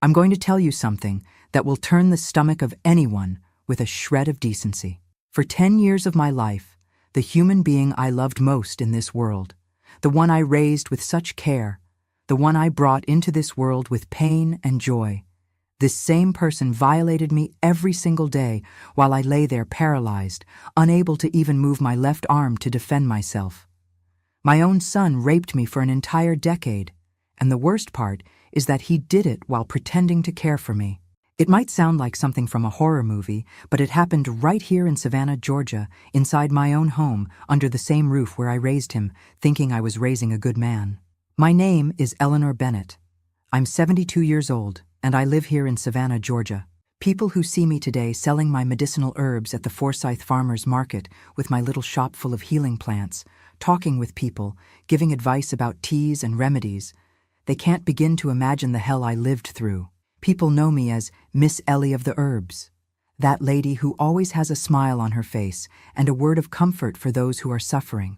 I'm going to tell you something that will turn the stomach of anyone with a shred of decency. For 10 years of my life, the human being I loved most in this world, the one I raised with such care, the one I brought into this world with pain and joy, this same person violated me every single day while I lay there paralyzed, unable to even move my left arm to defend myself. My own son raped me for an entire decade, and the worst part is that he did it while pretending to care for me. It might sound like something from a horror movie, but it happened right here in Savannah, Georgia, inside my own home, under the same roof where I raised him, thinking I was raising a good man. My name is Eleanor Bennett. I'm 72 years old, and I live here in Savannah, Georgia. People who see me today selling my medicinal herbs at the Forsyth Farmers Market with my little shop full of healing plants, talking with people, giving advice about teas and remedies, they can't begin to imagine the hell I lived through. People know me as Miss Ellie of the Herbs, that lady who always has a smile on her face and a word of comfort for those who are suffering.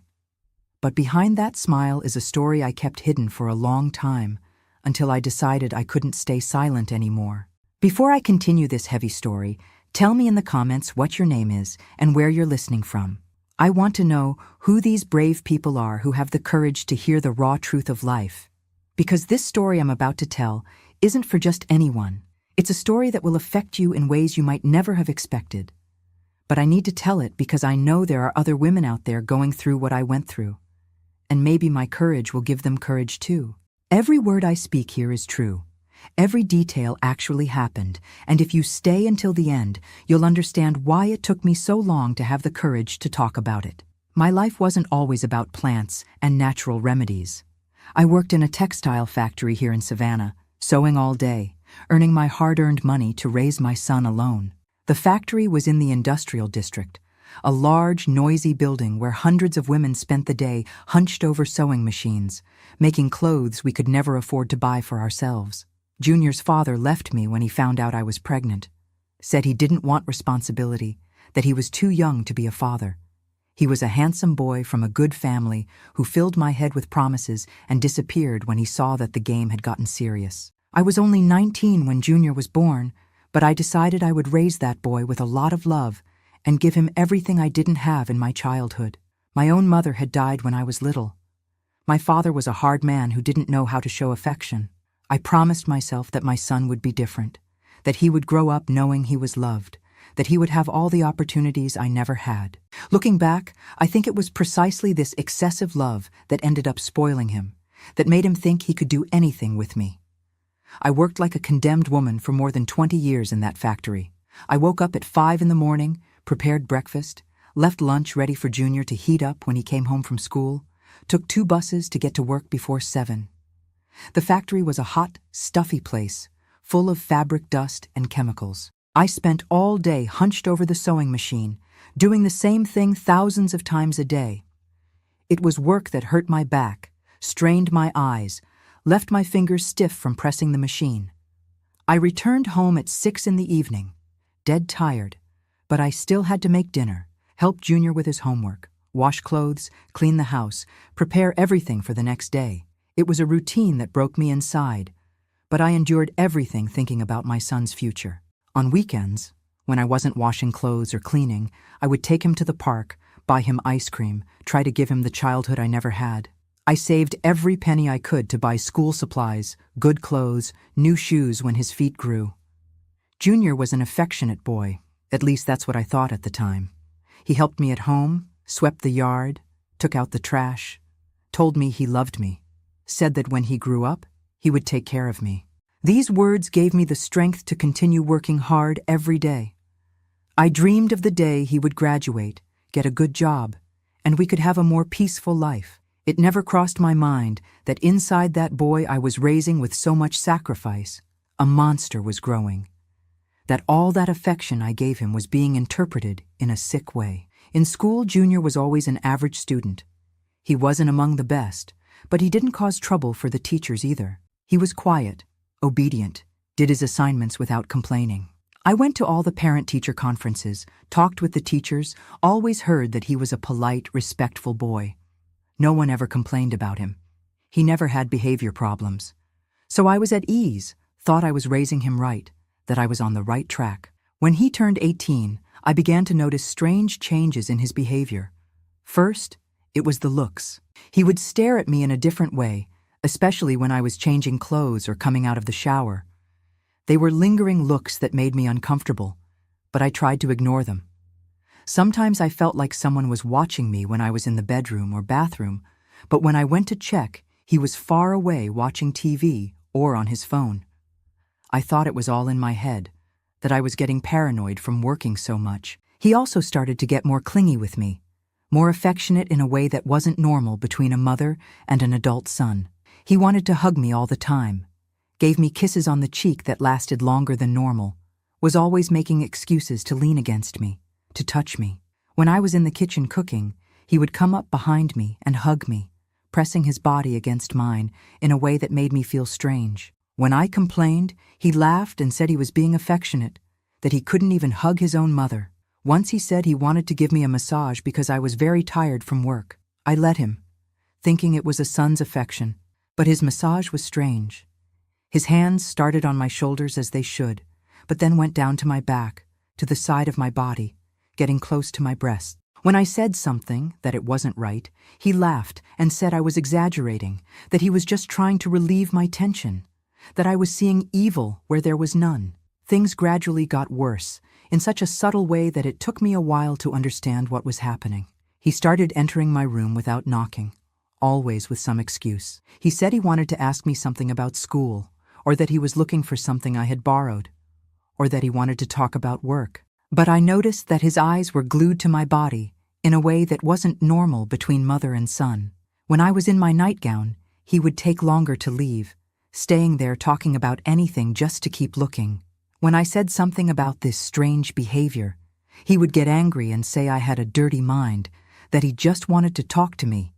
But behind that smile is a story I kept hidden for a long time, until I decided I couldn't stay silent anymore. Before I continue this heavy story, tell me in the comments what your name is and where you're listening from. I want to know who these brave people are who have the courage to hear the raw truth of life. Because this story I'm about to tell isn't for just anyone. It's a story that will affect you in ways you might never have expected. But I need to tell it because I know there are other women out there going through what I went through. And maybe my courage will give them courage too. Every word I speak here is true. Every detail actually happened, and if you stay until the end, you'll understand why it took me so long to have the courage to talk about it. My life wasn't always about plants and natural remedies. I worked in a textile factory here in Savannah, sewing all day, earning my hard-earned money to raise my son alone. The factory was in the industrial district, a large, noisy building where hundreds of women spent the day hunched over sewing machines, making clothes we could never afford to buy for ourselves. Junior's father left me when he found out I was pregnant, said he didn't want responsibility, that he was too young to be a father. He was a handsome boy from a good family who filled my head with promises and disappeared when he saw that the game had gotten serious. I was only 19 when Junior was born, but I decided I would raise that boy with a lot of love and give him everything I didn't have in my childhood. My own mother had died when I was little. My father was a hard man who didn't know how to show affection. I promised myself that my son would be different, that he would grow up knowing he was loved, that he would have all the opportunities I never had. Looking back, I think it was precisely this excessive love that ended up spoiling him, that made him think he could do anything with me. I worked like a condemned woman for more than 20 years in that factory. I woke up at 5 in the morning, prepared breakfast, left lunch ready for Junior to heat up when he came home from school, took 2 buses to get to work before 7. The factory was a hot, stuffy place, full of fabric dust and chemicals. I spent all day hunched over the sewing machine, doing the same thing thousands of times a day. It was work that hurt my back, strained my eyes, left my fingers stiff from pressing the machine. I returned home at 6 in the evening, dead tired, but I still had to make dinner, help Junior with his homework, wash clothes, clean the house, prepare everything for the next day. It was a routine that broke me inside, but I endured everything thinking about my son's future. On weekends, when I wasn't washing clothes or cleaning, I would take him to the park, buy him ice cream, try to give him the childhood I never had. I saved every penny I could to buy school supplies, good clothes, new shoes when his feet grew. Junior was an affectionate boy, at least that's what I thought at the time. He helped me at home, swept the yard, took out the trash, told me he loved me, said that when he grew up, he would take care of me. These words gave me the strength to continue working hard every day. I dreamed of the day he would graduate, get a good job, and we could have a more peaceful life. It never crossed my mind that inside that boy I was raising with so much sacrifice, a monster was growing. That all that affection I gave him was being interpreted in a sick way. In school, Junior was always an average student. He wasn't among the best, but he didn't cause trouble for the teachers either. He was quiet, obedient, did his assignments without complaining. I went to all the parent-teacher conferences, talked with the teachers, always heard that he was a polite, respectful boy. No one ever complained about him. He never had behavior problems. So I was at ease, thought I was raising him right, that I was on the right track. When he turned 18, I began to notice strange changes in his behavior. First, it was the looks. He would stare at me in a different way, especially when I was changing clothes or coming out of the shower. They were lingering looks that made me uncomfortable, but I tried to ignore them. Sometimes I felt like someone was watching me when I was in the bedroom or bathroom, but when I went to check, he was far away watching TV or on his phone. I thought it was all in my head, that I was getting paranoid from working so much. He also started to get more clingy with me, more affectionate in a way that wasn't normal between a mother and an adult son. He wanted to hug me all the time, gave me kisses on the cheek that lasted longer than normal, was always making excuses to lean against me, to touch me. When I was in the kitchen cooking, he would come up behind me and hug me, pressing his body against mine in a way that made me feel strange. When I complained, he laughed and said he was being affectionate, that he couldn't even hug his own mother. Once he said he wanted to give me a massage because I was very tired from work. I let him, thinking it was a son's affection, but his massage was strange. His hands started on my shoulders as they should, but then went down to my back, to the side of my body, getting close to my breasts. When I said something, that it wasn't right, he laughed and said I was exaggerating, that he was just trying to relieve my tension, that I was seeing evil where there was none. Things gradually got worse, in such a subtle way that it took me a while to understand what was happening. He started entering my room without knocking, always with some excuse. He said he wanted to ask me something about school, or that he was looking for something I had borrowed, or that he wanted to talk about work. But I noticed that his eyes were glued to my body in a way that wasn't normal between mother and son. When I was in my nightgown, he would take longer to leave, staying there talking about anything just to keep looking. When I said something about this strange behavior, he would get angry and say I had a dirty mind, that he just wanted to talk to me,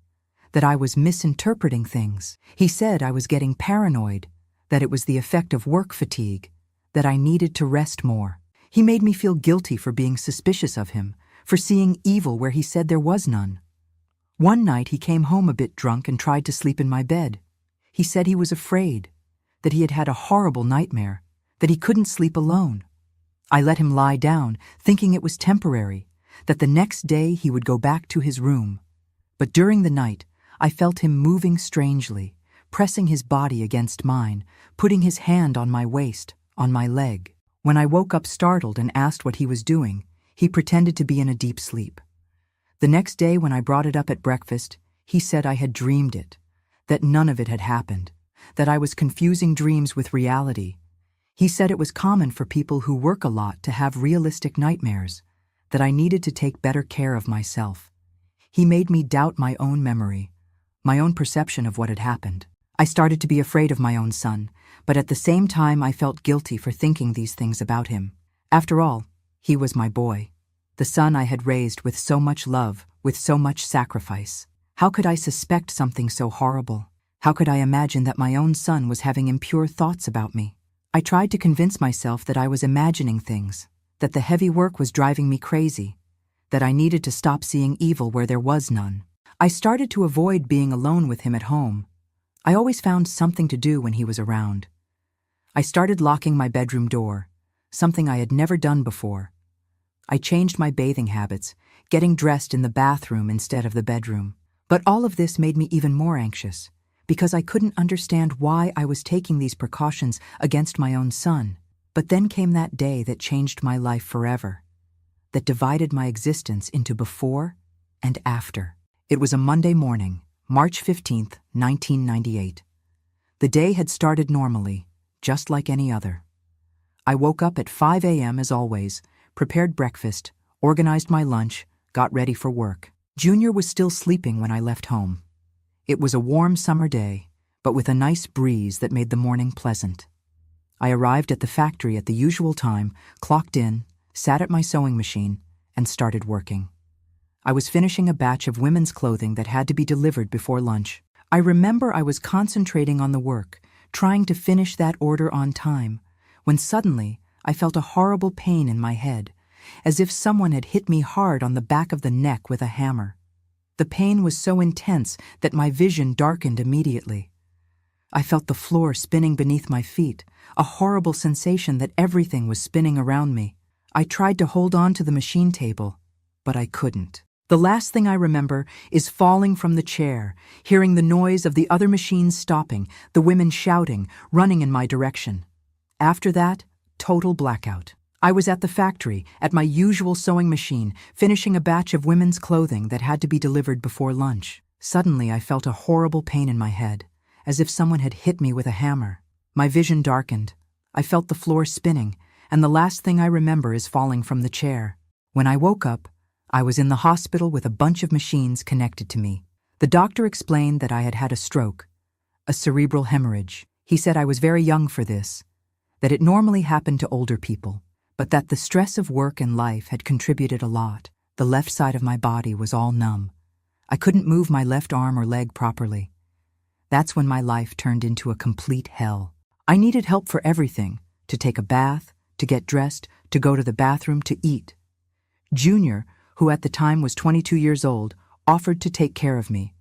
that I was misinterpreting things. He said I was getting paranoid, that it was the effect of work fatigue, that I needed to rest more. He made me feel guilty for being suspicious of him, for seeing evil where he said there was none. One night he came home a bit drunk and tried to sleep in my bed. He said he was afraid, that he had had a horrible nightmare, that he couldn't sleep alone. I let him lie down, thinking it was temporary, that the next day he would go back to his room. But during the night, I felt him moving strangely, pressing his body against mine, putting his hand on my waist, on my leg. When I woke up startled and asked what he was doing, he pretended to be in a deep sleep. The next day when I brought it up at breakfast, he said I had dreamed it, that none of it had happened, that I was confusing dreams with reality. He said it was common for people who work a lot to have realistic nightmares, that I needed to take better care of myself. He made me doubt my own memory, my own perception of what had happened. I started to be afraid of my own son, but at the same time I felt guilty for thinking these things about him. After all, he was my boy, the son I had raised with so much love, with so much sacrifice. How could I suspect something so horrible? How could I imagine that my own son was having impure thoughts about me? I tried to convince myself that I was imagining things, that the heavy work was driving me crazy, that I needed to stop seeing evil where there was none. I started to avoid being alone with him at home. I always found something to do when he was around. I started locking my bedroom door, something I had never done before. I changed my bathing habits, getting dressed in the bathroom instead of the bedroom. But all of this made me even more anxious, because I couldn't understand why I was taking these precautions against my own son. But then came that day that changed my life forever, that divided my existence into before and after. It was a Monday morning, March 15th, 1998. The day had started normally, just like any other. I woke up at 5 a.m. as always, prepared breakfast, organized my lunch, got ready for work. Junior was still sleeping when I left home. It was a warm summer day, but with a nice breeze that made the morning pleasant. I arrived at the factory at the usual time, clocked in, sat at my sewing machine, and started working. I was finishing a batch of women's clothing that had to be delivered before lunch. I remember I was concentrating on the work, trying to finish that order on time, when suddenly I felt a horrible pain in my head, as if someone had hit me hard on the back of the neck with a hammer. The pain was so intense that my vision darkened immediately. I felt the floor spinning beneath my feet, a horrible sensation that everything was spinning around me. I tried to hold on to the machine table, but I couldn't. The last thing I remember is falling from the chair, hearing the noise of the other machines stopping, the women shouting, running in my direction. After that, total blackout. I was at the factory, at my usual sewing machine, finishing a batch of women's clothing that had to be delivered before lunch. Suddenly, I felt a horrible pain in my head, as if someone had hit me with a hammer. My vision darkened. I felt the floor spinning, and the last thing I remember is falling from the chair. When I woke up, I was in the hospital with a bunch of machines connected to me. The doctor explained that I had had a stroke, a cerebral hemorrhage. He said I was very young for this, that it normally happened to older people, but that the stress of work and life had contributed a lot. The left side of my body was all numb. I couldn't move my left arm or leg properly. That's when my life turned into a complete hell. I needed help for everything, to take a bath, to get dressed, to go to the bathroom, to eat. Junior, who at the time was 22 years old, offered to take care of me.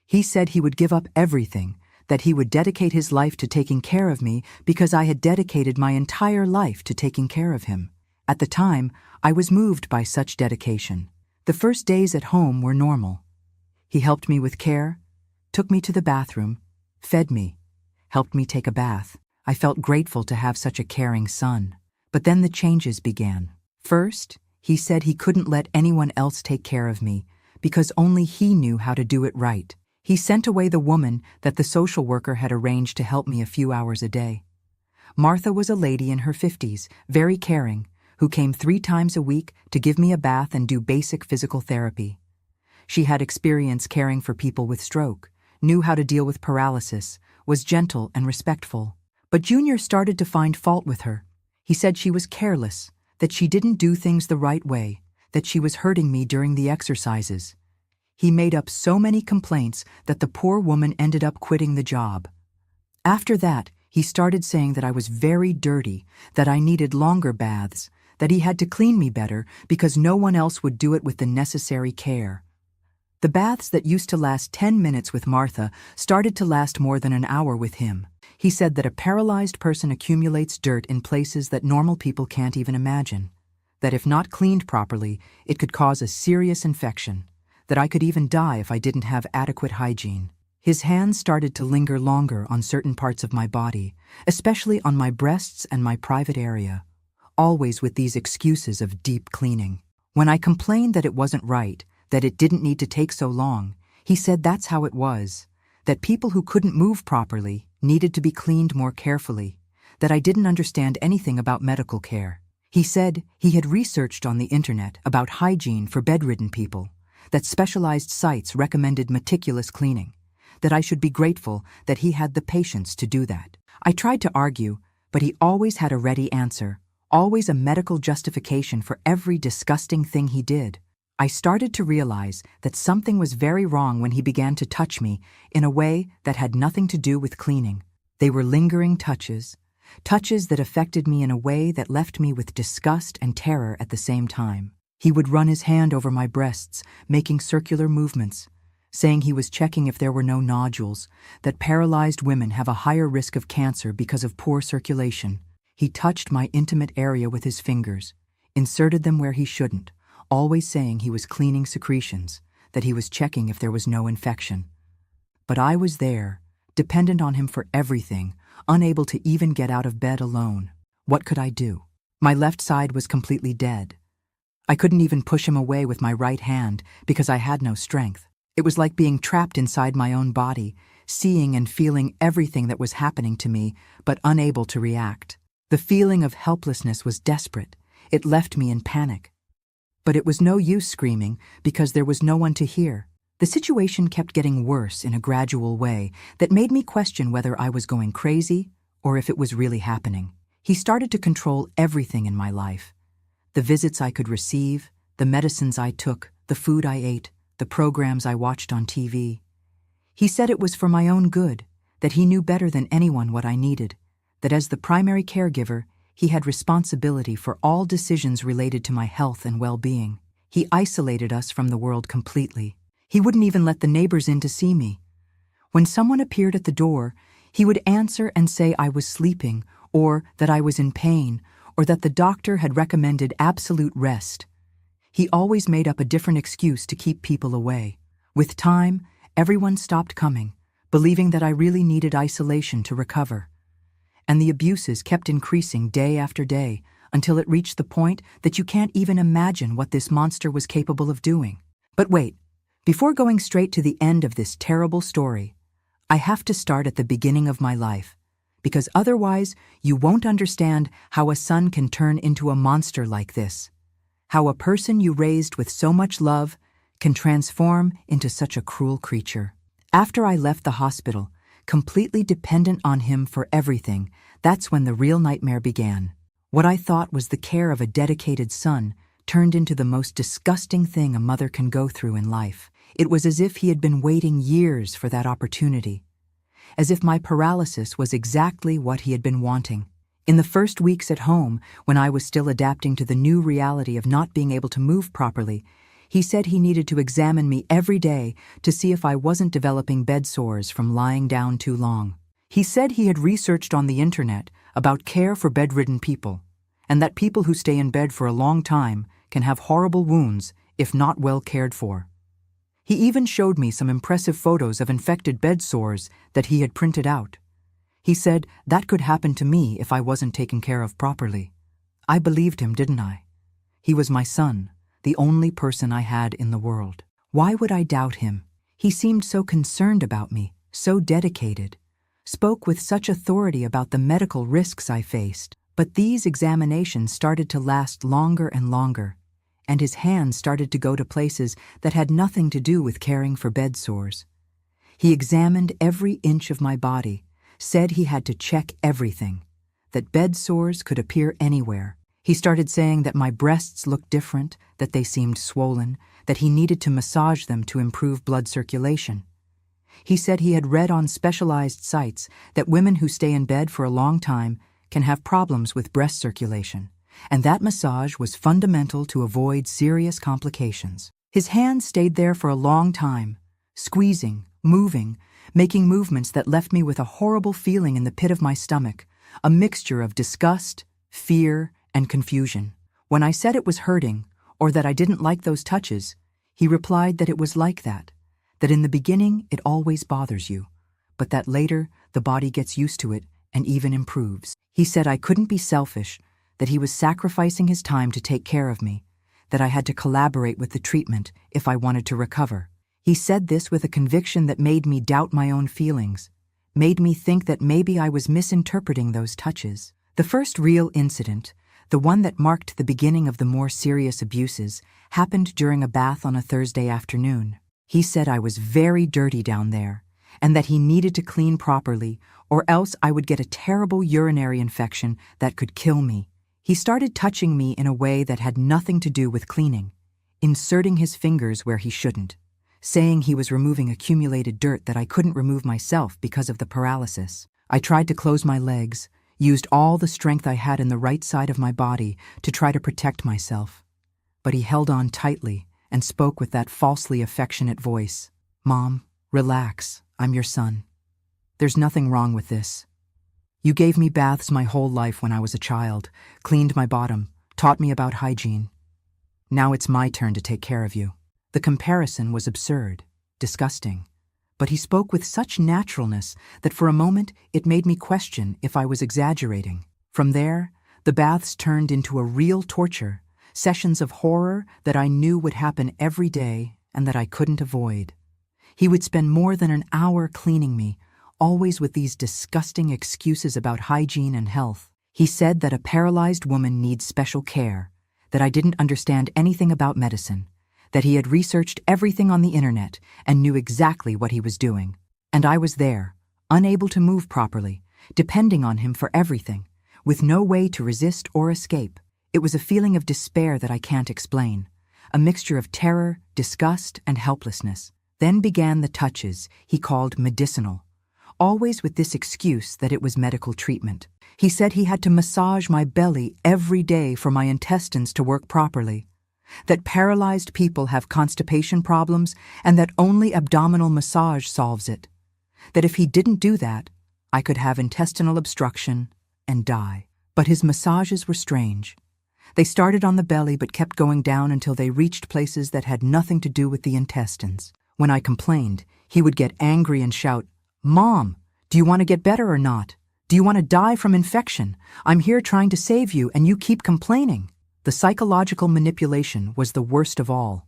He said he would give up everything, that he would dedicate his life to taking care of me because I had dedicated my entire life to taking care of him. At the time, I was moved by such dedication. The first days at home were normal. He helped me with care, took me to the bathroom, fed me, helped me take a bath. I felt grateful to have such a caring son. But then the changes began. First, he said he couldn't let anyone else take care of me because only he knew how to do it right. He sent away the woman that the social worker had arranged to help me a few hours a day. Martha was a lady in her 50s, very caring, who came 3 times a week to give me a bath and do basic physical therapy. She had experience caring for people with stroke, knew how to deal with paralysis, was gentle and respectful. But Junior started to find fault with her. He said she was careless, that she didn't do things the right way, that she was hurting me during the exercises. He made up so many complaints that the poor woman ended up quitting the job. After that, he started saying that I was very dirty, that I needed longer baths, that he had to clean me better because no one else would do it with the necessary care. The baths that used to last 10 minutes with Martha started to last more than an hour with him. He said that a paralyzed person accumulates dirt in places that normal people can't even imagine, that if not cleaned properly, it could cause a serious infection, that I could even die if I didn't have adequate hygiene. His hands started to linger longer on certain parts of my body, especially on my breasts and my private area, always with these excuses of deep cleaning. When I complained that it wasn't right, that it didn't need to take so long, he said that's how it was, that people who couldn't move properly needed to be cleaned more carefully, that I didn't understand anything about medical care. He said he had researched on the internet about hygiene for bedridden people, that specialized sites recommended meticulous cleaning, that I should be grateful that he had the patience to do that. I tried to argue, but he always had a ready answer, always a medical justification for every disgusting thing he did. I started to realize that something was very wrong when he began to touch me in a way that had nothing to do with cleaning. They were lingering touches, touches that affected me in a way that left me with disgust and terror at the same time. He would run his hand over my breasts, making circular movements, saying he was checking if there were no nodules, that paralyzed women have a higher risk of cancer because of poor circulation. He touched my intimate area with his fingers, inserted them where he shouldn't, always saying he was cleaning secretions, that he was checking if there was no infection. But I was there, dependent on him for everything, unable to even get out of bed alone. What could I do? My left side was completely dead. I couldn't even push him away with my right hand because I had no strength. It was like being trapped inside my own body, seeing and feeling everything that was happening to me, but unable to react. The feeling of helplessness was desperate. It left me in panic. But it was no use screaming because there was no one to hear. The situation kept getting worse in a gradual way that made me question whether I was going crazy or if it was really happening. He started to control everything in my life. The visits I could receive, the medicines I took, the food I ate, the programs I watched on TV. He said it was for my own good, that he knew better than anyone what I needed, that as the primary caregiver, he had responsibility for all decisions related to my health and well-being. He isolated us from the world completely. He wouldn't even let the neighbors in to see me. When someone appeared at the door, He would answer and say I was sleeping, or that I was in pain, or that the doctor had recommended absolute rest. He always made up a different excuse to keep people away. With time, everyone stopped coming, believing that I really needed isolation to recover. And the abuses kept increasing day after day until it reached the point that you can't even imagine what this monster was capable of doing. But wait, before going straight to the end of this terrible story, I have to start at the beginning of my life, because otherwise you won't understand how a son can turn into a monster like this, how a person you raised with so much love can transform into such a cruel creature. After I left the hospital, completely dependent on him for everything, that's when the real nightmare began. What I thought was the care of a dedicated son turned into the most disgusting thing a mother can go through in life. It was as if he had been waiting years for that opportunity, as if my paralysis was exactly what he had been wanting. In the first weeks at home, when I was still adapting to the new reality of not being able to move properly, he said he needed to examine me every day to see if I wasn't developing bed sores from lying down too long. He said he had researched on the internet about care for bedridden people, and that people who stay in bed for a long time can have horrible wounds if not well cared for. He even showed me some impressive photos of infected bed sores that he had printed out. He said that could happen to me if I wasn't taken care of properly. I believed him, didn't I? He was my son, the only person I had in the world. Why would I doubt him? He seemed so concerned about me, so dedicated, spoke with such authority about the medical risks I faced. But these examinations started to last longer and longer, and his hands started to go to places that had nothing to do with caring for bed sores. He examined every inch of my body, said he had to check everything, that bed sores could appear anywhere. He started saying that my breasts looked different, that they seemed swollen, that he needed to massage them to improve blood circulation. He said he had read on specialized sites that women who stay in bed for a long time can have problems with breast circulation, and that massage was fundamental to avoid serious complications. His hands stayed there for a long time, squeezing, moving, making movements that left me with a horrible feeling in the pit of my stomach, a mixture of disgust, fear, and confusion. When I said it was hurting, or that I didn't like those touches, he replied that it was like that in the beginning it always bothers you, but that later the body gets used to it and even improves. He said I couldn't be selfish, that he was sacrificing his time to take care of me, that I had to collaborate with the treatment if I wanted to recover. He said this with a conviction that made me doubt my own feelings, made me think that maybe I was misinterpreting those touches. The first real incident, the one that marked the beginning of the more serious abuses, happened during a bath on a Thursday afternoon. He said I was very dirty down there, and that he needed to clean properly, or else I would get a terrible urinary infection that could kill me. He started touching me in a way that had nothing to do with cleaning, inserting his fingers where he shouldn't, saying he was removing accumulated dirt that I couldn't remove myself because of the paralysis. I tried to close my legs, used all the strength I had in the right side of my body to try to protect myself. But he held on tightly and spoke with that falsely affectionate voice. "Mom, relax, I'm your son. There's nothing wrong with this. You gave me baths my whole life when I was a child, cleaned my bottom, taught me about hygiene. Now it's my turn to take care of you." The comparison was absurd, disgusting, but he spoke with such naturalness that for a moment it made me question if I was exaggerating. From there, the baths turned into a real torture, sessions of horror that I knew would happen every day and that I couldn't avoid. He would spend more than an hour cleaning me, always with these disgusting excuses about hygiene and health. He said that a paralyzed woman needs special care, that I didn't understand anything about medicine, that he had researched everything on the internet and knew exactly what he was doing. And I was there, unable to move properly, depending on him for everything, with no way to resist or escape. It was a feeling of despair that I can't explain, a mixture of terror, disgust, and helplessness. Then began the touches he called medicinal, always with this excuse that it was medical treatment. He said he had to massage my belly every day for my intestines to work properly, that paralyzed people have constipation problems and that only abdominal massage solves it, that if he didn't do that, I could have intestinal obstruction and die. But his massages were strange. They started on the belly but kept going down until they reached places that had nothing to do with the intestines. When I complained, he would get angry and shout, "Mom, do you want to get better or not? Do you want to die from infection? I'm here trying to save you and you keep complaining." The psychological manipulation was the worst of all.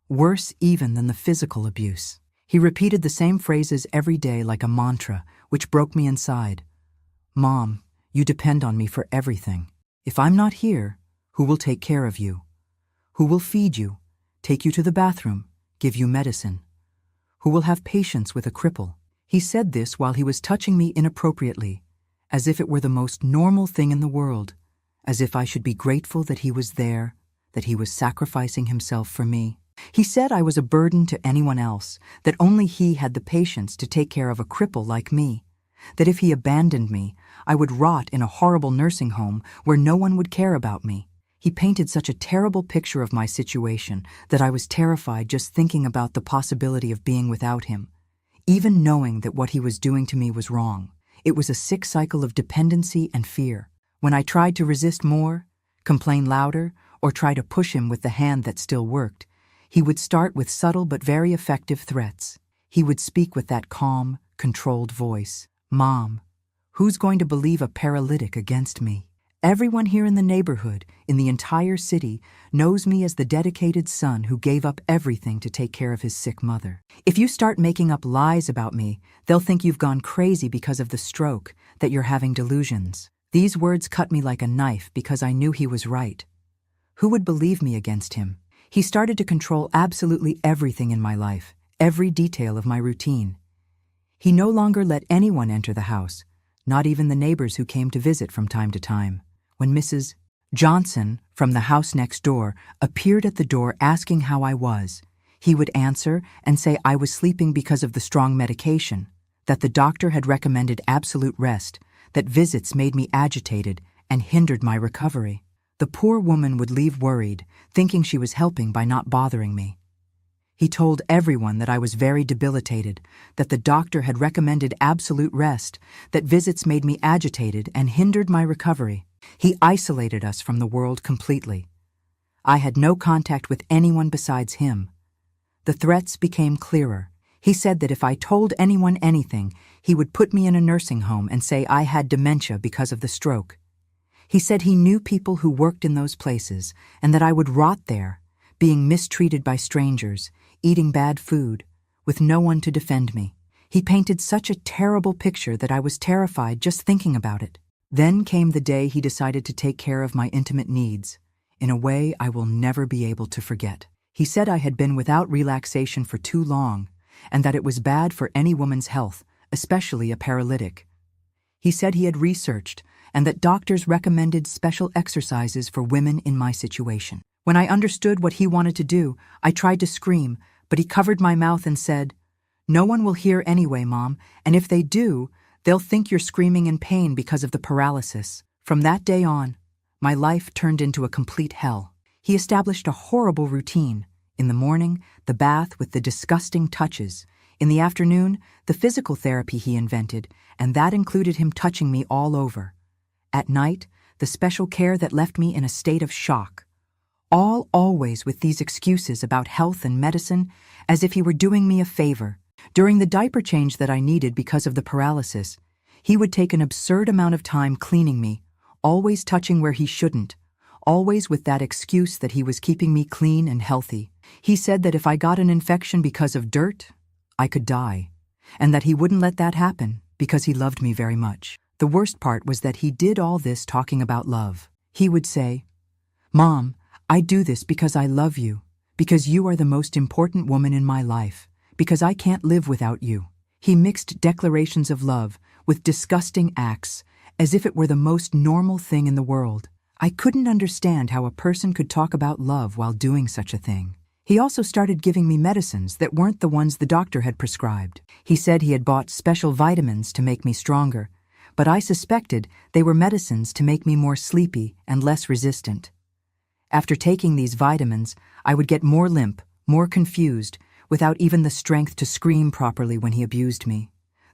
Worse even than the physical abuse. He repeated the same phrases every day like a mantra, which broke me inside. "Mom, you depend on me for everything. If I'm not here, who will take care of you? Who will feed you, take you to the bathroom, give you medicine? Who will have patience with a cripple?" He said this while he was touching me inappropriately, as if it were the most normal thing in the world, as if I should be grateful that he was there, that he was sacrificing himself for me. He said I was a burden to anyone else, that only he had the patience to take care of a cripple like me, that if he abandoned me, I would rot in a horrible nursing home where no one would care about me. He painted such a terrible picture of my situation that I was terrified just thinking about the possibility of being without him, even knowing that what he was doing to me was wrong. It was a sick cycle of dependency and fear. When I tried to resist more, complain louder, or try to push him with the hand that still worked, he would start with subtle but very effective threats. He would speak with that calm, controlled voice. "Mom, who's going to believe a paralytic against me? Everyone here in the neighborhood, in the entire city, knows me as the dedicated son who gave up everything to take care of his sick mother. If you start making up lies about me, they'll think you've gone crazy because of the stroke, that you're having delusions." These words cut me like a knife because I knew he was right. Who would believe me against him? He started to control absolutely everything in my life, every detail of my routine. He no longer let anyone enter the house, not even the neighbors who came to visit from time to time. When Mrs. Johnson, from the house next door, appeared at the door asking how I was, he would answer and say I was sleeping because of the strong medication, that the doctor had recommended absolute rest, that visits made me agitated and hindered my recovery. The poor woman would leave worried, thinking she was helping by not bothering me. He told everyone that I was very debilitated, that the doctor had recommended absolute rest, that visits made me agitated and hindered my recovery. He isolated us from the world completely. I had no contact with anyone besides him. The threats became clearer. He said that if I told anyone anything, he would put me in a nursing home and say I had dementia because of the stroke. He said he knew people who worked in those places and that I would rot there, being mistreated by strangers, eating bad food, with no one to defend me. He painted such a terrible picture that I was terrified just thinking about it. Then came the day he decided to take care of my intimate needs, in a way I will never be able to forget. He said I had been without relaxation for too long, and that it was bad for any woman's health, especially a paralytic. He said he had researched, and that doctors recommended special exercises for women in my situation. When I understood what he wanted to do, I tried to scream, but he covered my mouth and said, "No one will hear anyway, Mom, and if they do, they'll think you're screaming in pain because of the paralysis." From that day on, my life turned into a complete hell. He established a horrible routine. In the morning, the bath with the disgusting touches. In the afternoon, the physical therapy he invented, and that included him touching me all over. At night, the special care that left me in a state of shock. All always with these excuses about health and medicine, as if he were doing me a favor. During the diaper change that I needed because of the paralysis, he would take an absurd amount of time cleaning me, always touching where he shouldn't, always with that excuse that he was keeping me clean and healthy. He said that if I got an infection because of dirt, I could die, and that he wouldn't let that happen because he loved me very much. The worst part was that he did all this talking about love. He would say, "Mom, I do this because I love you, because you are the most important woman in my life, because I can't live without you." He mixed declarations of love with disgusting acts, as if it were the most normal thing in the world. I couldn't understand how a person could talk about love while doing such a thing. He also started giving me medicines that weren't the ones the doctor had prescribed. He said he had bought special vitamins to make me stronger, but I suspected they were medicines to make me more sleepy and less resistant. After taking these vitamins, I would get more limp, more confused, without even the strength to scream properly when he abused me.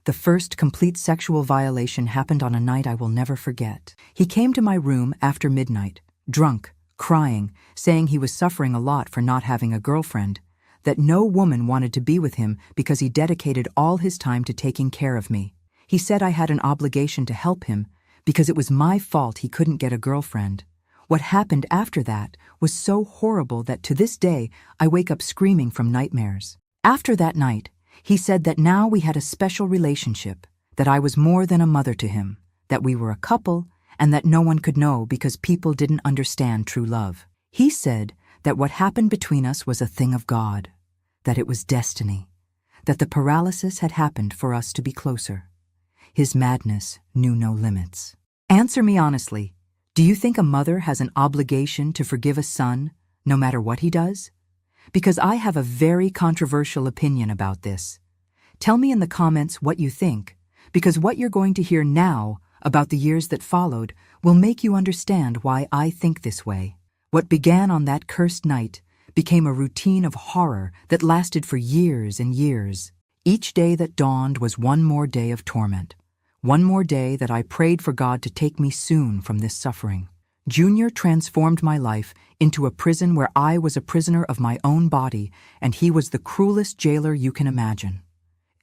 The first complete sexual violation happened on a night I will never forget. He came to my room after midnight, drunk, crying, saying he was suffering a lot for not having a girlfriend, that no woman wanted to be with him because he dedicated all his time to taking care of me. He said I had an obligation to help him because it was my fault he couldn't get a girlfriend. What happened after that was so horrible that to this day I wake up screaming from nightmares. After that night, he said that now we had a special relationship, that I was more than a mother to him, that we were a couple, and that no one could know because people didn't understand true love. He said that what happened between us was a thing of God, that it was destiny, that the paralysis had happened for us to be closer. His madness knew no limits. Answer me honestly, do you think a mother has an obligation to forgive a son, no matter what he does? Because I have a very controversial opinion about this. Tell me in the comments what you think, because what you're going to hear now about the years that followed will make you understand why I think this way. What began on that cursed night became a routine of horror that lasted for years and years. Each day that dawned was one more day of torment, one more day that I prayed for God to take me soon from this suffering. Junior transformed my life into a prison where I was a prisoner of my own body, and he was the cruelest jailer you can imagine.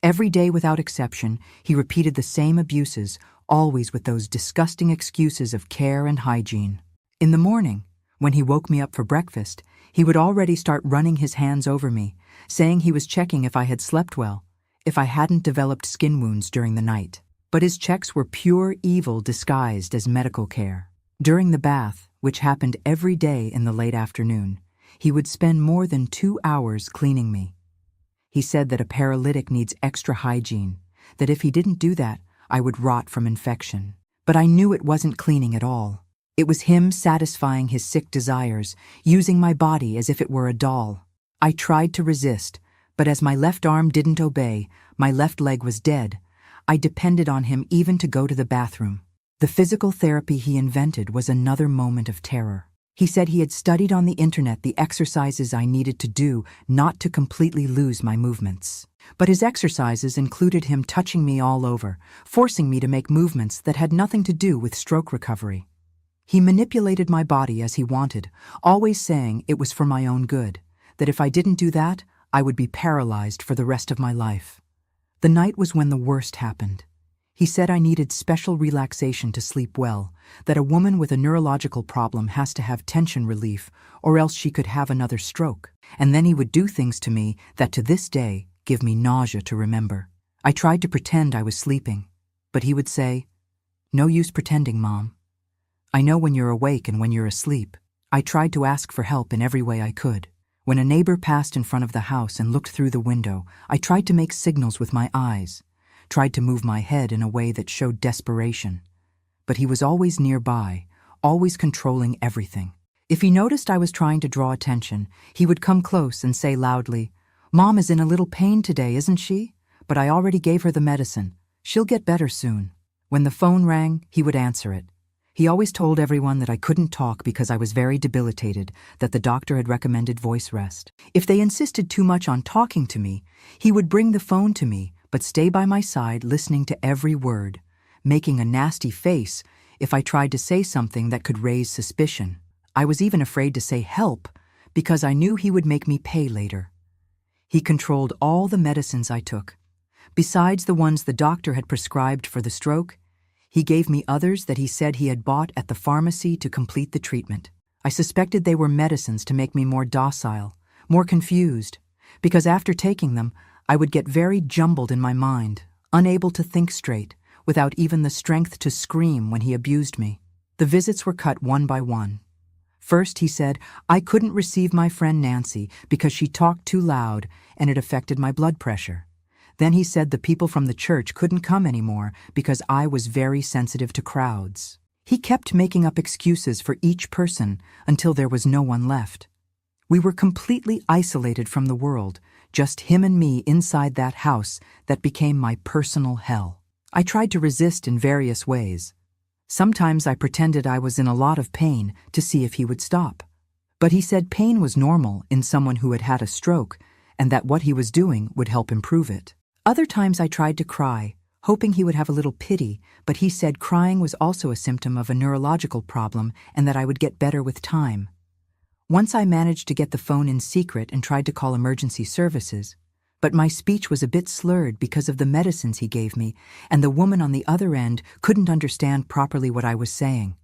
Every day without exception, he repeated the same abuses, always with those disgusting excuses of care and hygiene. In the morning, when he woke me up for breakfast, he would already start running his hands over me, saying he was checking if I had slept well, if I hadn't developed skin wounds during the night. But his checks were pure evil disguised as medical care. During the bath, which happened every day in the late afternoon, he would spend more than 2 hours cleaning me. He said that a paralytic needs extra hygiene, that if he didn't do that, I would rot from infection. But I knew it wasn't cleaning at all. It was him satisfying his sick desires, using my body as if it were a doll. I tried to resist, but as my left arm didn't obey, my left leg was dead. I depended on him even to go to the bathroom. The physical therapy he invented was another moment of terror. He said he had studied on the internet the exercises I needed to do not to completely lose my movements. But his exercises included him touching me all over, forcing me to make movements that had nothing to do with stroke recovery. He manipulated my body as he wanted, always saying it was for my own good, that if I didn't do that, I would be paralyzed for the rest of my life. The night was when the worst happened. He said I needed special relaxation to sleep well, that a woman with a neurological problem has to have tension relief or else she could have another stroke. And then he would do things to me that to this day give me nausea to remember. I tried to pretend I was sleeping, but he would say, "No use pretending, Mom. I know when you're awake and when you're asleep." I tried to ask for help in every way I could. When a neighbor passed in front of the house and looked through the window, I tried to make signals with my eyes, tried to move my head in a way that showed desperation. But he was always nearby, always controlling everything. If he noticed I was trying to draw attention, he would come close and say loudly, "Mom is in a little pain today, isn't she? But I already gave her the medicine. She'll get better soon." When the phone rang, he would answer it. He always told everyone that I couldn't talk because I was very debilitated, that the doctor had recommended voice rest. If they insisted too much on talking to me, he would bring the phone to me, but stay by my side listening to every word, making a nasty face if I tried to say something that could raise suspicion. I was even afraid to say help because I knew he would make me pay later. He controlled all the medicines I took. Besides the ones the doctor had prescribed for the stroke, he gave me others that he said he had bought at the pharmacy to complete the treatment. I suspected they were medicines to make me more docile, more confused, because after taking them, I would get very jumbled in my mind, unable to think straight, without even the strength to scream when he abused me. The visits were cut one by one. First, he said I couldn't receive my friend Nancy because she talked too loud and it affected my blood pressure. Then he said the people from the church couldn't come anymore because I was very sensitive to crowds. He kept making up excuses for each person until there was no one left. We were completely isolated from the world, just him and me inside that house that became my personal hell. I tried to resist in various ways. Sometimes I pretended I was in a lot of pain to see if he would stop. But he said pain was normal in someone who had had a stroke and that what he was doing would help improve it. Other times I tried to cry, hoping he would have a little pity, but he said crying was also a symptom of a neurological problem and that I would get better with time. Once I managed to get the phone in secret and tried to call emergency services, but my speech was a bit slurred because of the medicines he gave me, and the woman on the other end couldn't understand properly what I was saying.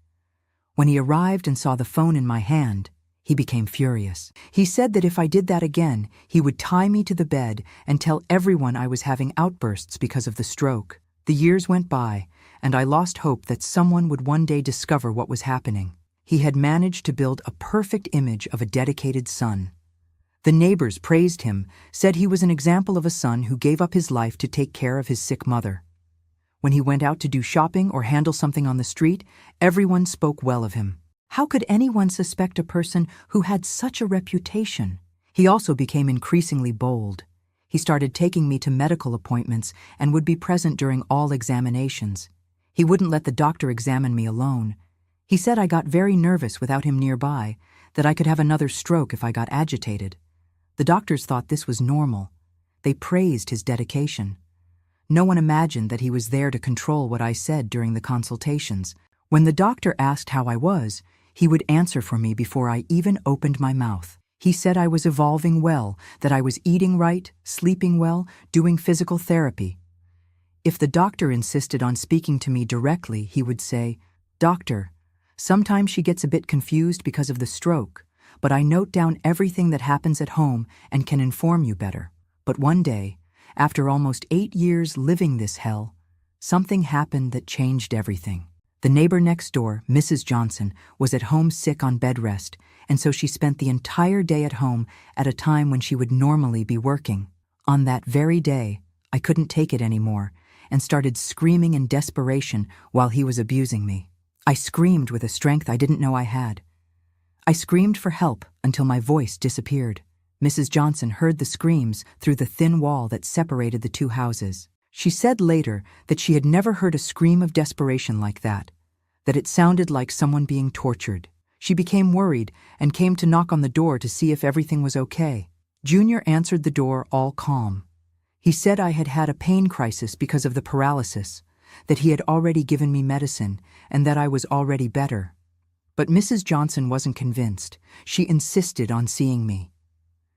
When he arrived and saw the phone in my hand, he became furious. He said that if I did that again, he would tie me to the bed and tell everyone I was having outbursts because of the stroke. The years went by, and I lost hope that someone would one day discover what was happening. He had managed to build a perfect image of a dedicated son. The neighbors praised him, said he was an example of a son who gave up his life to take care of his sick mother. When he went out to do shopping or handle something on the street, everyone spoke well of him. How could anyone suspect a person who had such a reputation? He also became increasingly bold. He started taking me to medical appointments and would be present during all examinations. He wouldn't let the doctor examine me alone. He said I got very nervous without him nearby, that I could have another stroke if I got agitated. The doctors thought this was normal. They praised his dedication. No one imagined that he was there to control what I said during the consultations. When the doctor asked how I was, he would answer for me before I even opened my mouth. He said I was evolving well, that I was eating right, sleeping well, doing physical therapy. If the doctor insisted on speaking to me directly, he would say, "Doctor, sometimes she gets a bit confused because of the stroke, but I note down everything that happens at home and can inform you better." But one day, after almost 8 years living this hell, something happened that changed everything. The neighbor next door, Mrs. Johnson, was at home sick on bed rest, and so she spent the entire day at home at a time when she would normally be working. On that very day, I couldn't take it anymore and started screaming in desperation while he was abusing me. I screamed with a strength I didn't know I had. I screamed for help until my voice disappeared. Mrs. Johnson heard the screams through the thin wall that separated the two houses. She said later that she had never heard a scream of desperation like that it sounded like someone being tortured. She became worried and came to knock on the door to see if everything was okay. Junior answered the door all calm. He said I had had a pain crisis because of the paralysis, that he had already given me medicine, and that I was already better. But Mrs. Johnson wasn't convinced. She insisted on seeing me.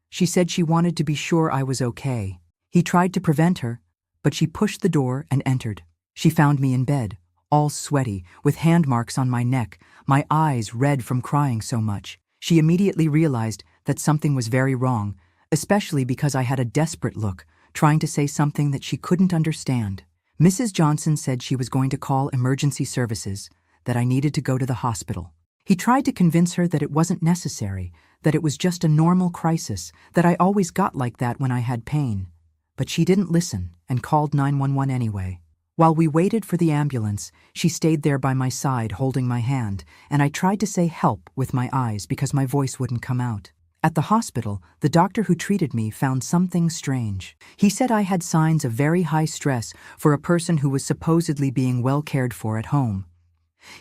She said she wanted to be sure I was okay. He tried to prevent her, but she pushed the door and entered. She found me in bed, all sweaty, with hand marks on my neck, my eyes red from crying so much. She immediately realized that something was very wrong, especially because I had a desperate look, trying to say something that she couldn't understand. Mrs. Johnson said she was going to call emergency services, that I needed to go to the hospital. He tried to convince her that it wasn't necessary, that it was just a normal crisis, that I always got like that when I had pain. But she didn't listen and called 911 anyway. While we waited for the ambulance, she stayed there by my side holding my hand, and I tried to say help with my eyes because my voice wouldn't come out. At the hospital, the doctor who treated me found something strange. He said I had signs of very high stress for a person who was supposedly being well cared for at home.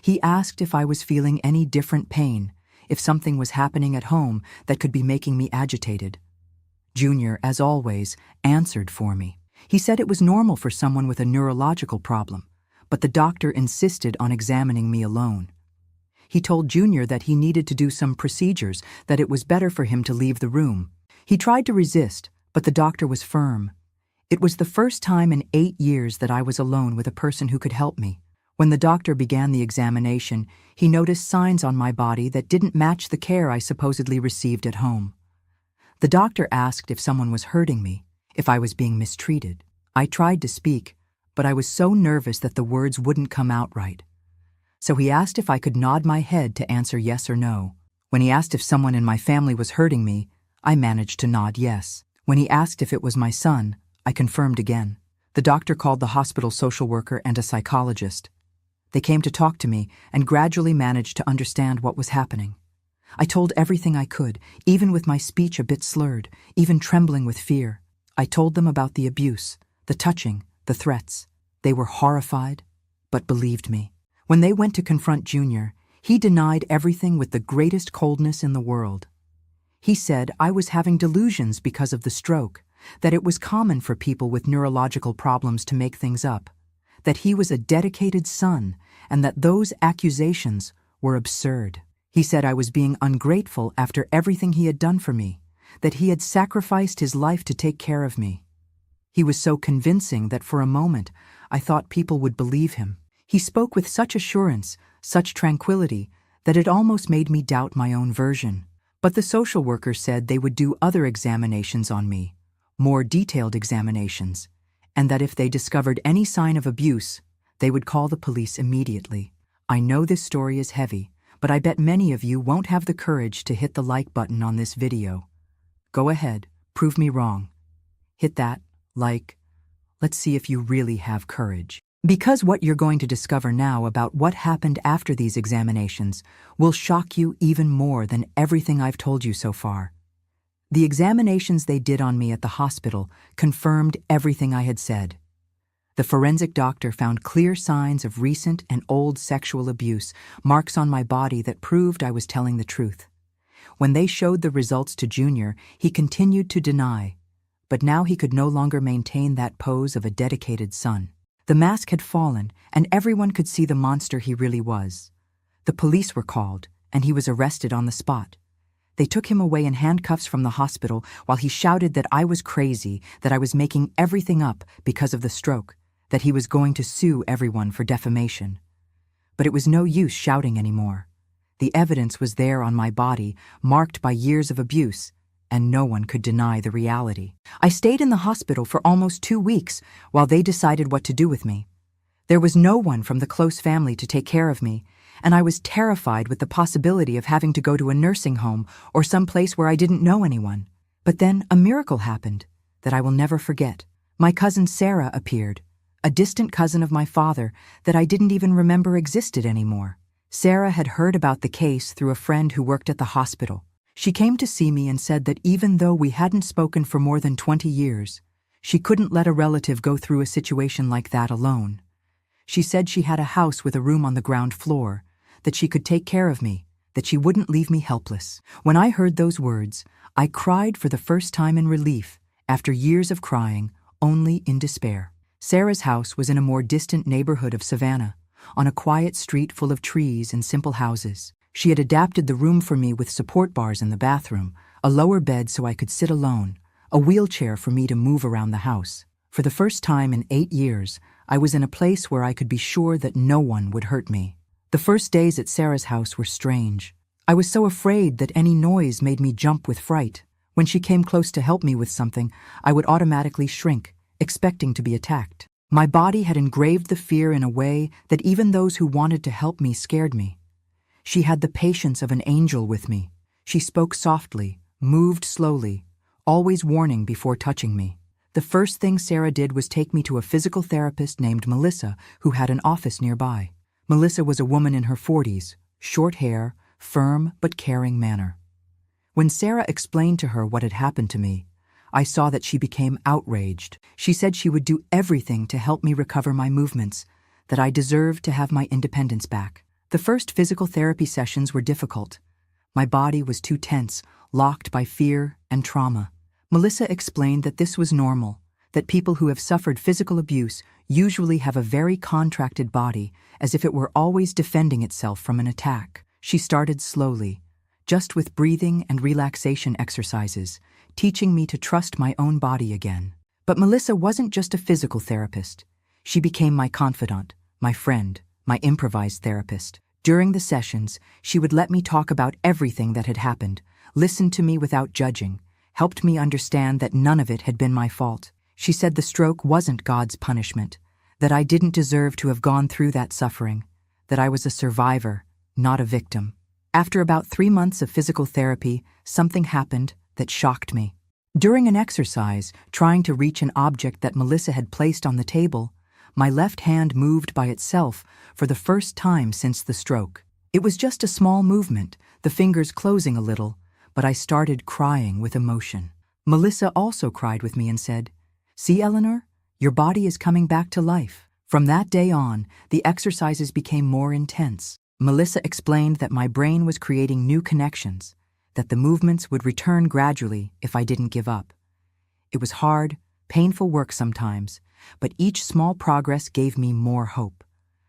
He asked if I was feeling any different pain, if something was happening at home that could be making me agitated. Junior, as always, answered for me. He said it was normal for someone with a neurological problem, but the doctor insisted on examining me alone. He told Junior that he needed to do some procedures, that it was better for him to leave the room. He tried to resist, but the doctor was firm. It was the first time in 8 years that I was alone with a person who could help me. When the doctor began the examination, he noticed signs on my body that didn't match the care I supposedly received at home. The doctor asked if someone was hurting me, if I was being mistreated. I tried to speak, but I was so nervous that the words wouldn't come out right. So he asked if I could nod my head to answer yes or no. When he asked if someone in my family was hurting me, I managed to nod yes. When he asked if it was my son, I confirmed again. The doctor called the hospital social worker and a psychologist. They came to talk to me and gradually managed to understand what was happening. I told everything I could, even with my speech a bit slurred, even trembling with fear. I told them about the abuse, the touching, the threats. They were horrified, but believed me. When they went to confront Junior, he denied everything with the greatest coldness in the world. He said I was having delusions because of the stroke, that it was common for people with neurological problems to make things up. that he was a dedicated son, and that those accusations were absurd. He said I was being ungrateful after everything he had done for me, that he had sacrificed his life to take care of me. He was so convincing that for a moment I thought people would believe him. He spoke with such assurance, such tranquility, that it almost made me doubt my own version. But the social worker said they would do other examinations on me, more detailed examinations, and that if they discovered any sign of abuse, they would call the police immediately. I know this story is heavy, but I bet many of you won't have the courage to hit the like button on this video. Go ahead, prove me wrong. Hit that like. Let's see if you really have courage. Because what you're going to discover now about what happened after these examinations will shock you even more than everything I've told you so far. The examinations they did on me at the hospital confirmed everything I had said. The forensic doctor found clear signs of recent and old sexual abuse, marks on my body that proved I was telling the truth. When they showed the results to Junior, he continued to deny, but now he could no longer maintain that pose of a dedicated son. The mask had fallen, and everyone could see the monster he really was. The police were called, and he was arrested on the spot. They took him away in handcuffs from the hospital while he shouted that I was crazy, that I was making everything up because of the stroke, that he was going to sue everyone for defamation. But it was no use shouting anymore. The evidence was there on my body, marked by years of abuse, and no one could deny the reality. I stayed in the hospital for almost 2 weeks while they decided what to do with me. There was no one from the close family to take care of me, and I was terrified with the possibility of having to go to a nursing home or some place where I didn't know anyone. But then a miracle happened that I will never forget. My cousin Sarah appeared, a distant cousin of my father that I didn't even remember existed anymore. Sarah had heard about the case through a friend who worked at the hospital. She came to see me and said that even though we hadn't spoken for more than 20 years, she couldn't let a relative go through a situation like that alone. She said she had a house with a room on the ground floor, that she could take care of me, that she wouldn't leave me helpless. When I heard those words, I cried for the first time in relief, after years of crying, only in despair. Sarah's house was in a more distant neighborhood of Savannah, on a quiet street full of trees and simple houses. She had adapted the room for me with support bars in the bathroom, a lower bed so I could sit alone, a wheelchair for me to move around the house. For the first time in 8 years, I was in a place where I could be sure that no one would hurt me. The first days at Sarah's house were strange. I was so afraid that any noise made me jump with fright. When she came close to help me with something, I would automatically shrink, expecting to be attacked. My body had engraved the fear in a way that even those who wanted to help me scared me. She had the patience of an angel with me. She spoke softly, moved slowly, always warning before touching me. The first thing Sarah did was take me to a physical therapist named Melissa, who had an office nearby. Melissa was a woman in her 40s, short hair, firm but caring manner. When Sarah explained to her what had happened to me, I saw that she became outraged. She said she would do everything to help me recover my movements, that I deserved to have my independence back. The first physical therapy sessions were difficult. My body was too tense, locked by fear and trauma. Melissa explained that this was normal, that people who have suffered physical abuse usually have a very contracted body, as if it were always defending itself from an attack. She started slowly, just with breathing and relaxation exercises, teaching me to trust my own body again. But Melissa wasn't just a physical therapist. She became my confidant, my friend, my improvised therapist. During the sessions, she would let me talk about everything that had happened, listen to me without judging, helped me understand that none of it had been my fault. She said the stroke wasn't God's punishment, that I didn't deserve to have gone through that suffering, that I was a survivor, not a victim. After about 3 months of physical therapy, something happened that shocked me. During an exercise, trying to reach an object that Melissa had placed on the table, my left hand moved by itself for the first time since the stroke. It was just a small movement, the fingers closing a little, but I started crying with emotion. Melissa also cried with me and said, "See, Eleanor, your body is coming back to life." From that day on, the exercises became more intense. Melissa explained that my brain was creating new connections, that the movements would return gradually if I didn't give up. It was hard, painful work sometimes, but each small progress gave me more hope.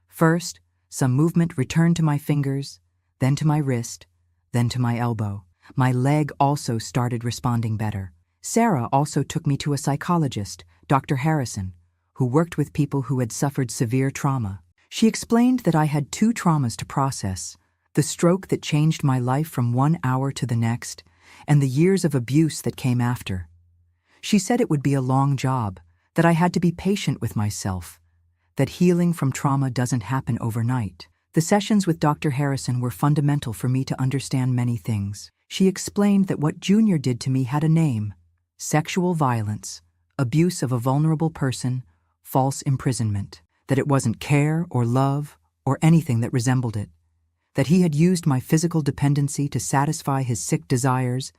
First, some movement returned to my fingers, then to my wrist, then to my elbow. My leg also started responding better. Sarah also took me to a psychologist, Dr. Harrison, who worked with people who had suffered severe trauma. She explained that I had two traumas to process: the stroke that changed my life from 1 hour to the next, and the years of abuse that came after. She said it would be a long job, that I had to be patient with myself, that healing from trauma doesn't happen overnight. The sessions with Dr. Harrison were fundamental for me to understand many things. She explained that what Junior did to me had a name: sexual violence, abuse of a vulnerable person, false imprisonment, that it wasn't care or love or anything that resembled it, that he had used my physical dependency to satisfy his sick desires,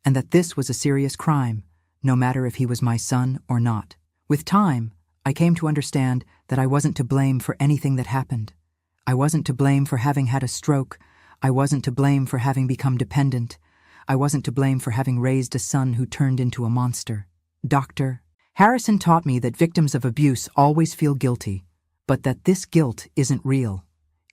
and that this was a serious crime, no matter if he was my son or not. With time, I came to understand that I wasn't to blame for anything that happened. I wasn't to blame for having had a stroke. I wasn't to blame for having become dependent. I wasn't to blame for having raised a son who turned into a monster. Dr. Harrison taught me that victims of abuse always feel guilty, but that this guilt isn't real.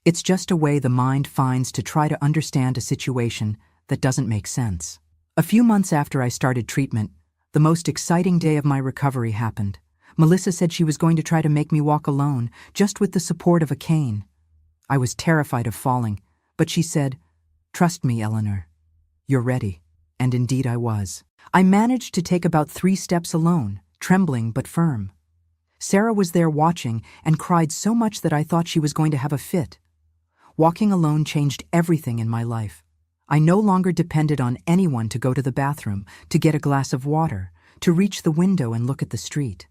It's just a way the mind finds to try to understand a situation that doesn't make sense. A few months after I started treatment, the most exciting day of my recovery happened. Melissa said she was going to try to make me walk alone, just with the support of a cane. I was terrified of falling, but she said, "Trust me, Eleanor. You're ready." And indeed I was. I managed to take about 3 steps alone, trembling but firm. Sarah was there watching and cried so much that I thought she was going to have a fit. Walking alone changed everything in my life. I no longer depended on anyone to go to the bathroom, to get a glass of water, to reach the window and look at the street.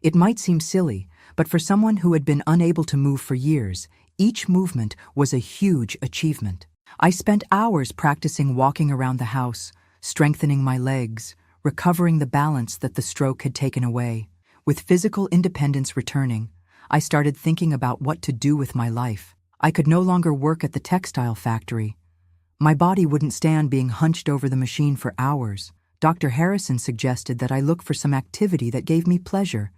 It might seem silly, but for someone who had been unable to move for years, each movement was a huge achievement. I spent hours practicing walking around the house, strengthening my legs, recovering the balance that the stroke had taken away. With physical independence returning, I started thinking about what to do with my life. I could no longer work at the textile factory. My body wouldn't stand being hunched over the machine for hours. Dr. Harrison suggested that I look for some activity that gave me pleasure.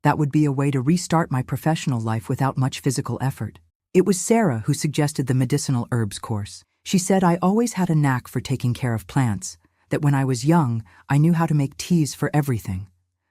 That would be a way to restart my professional life without much physical effort. It was Sarah who suggested the medicinal herbs course. She said I always had a knack for taking care of plants, that when I was young, I knew how to make teas for everything,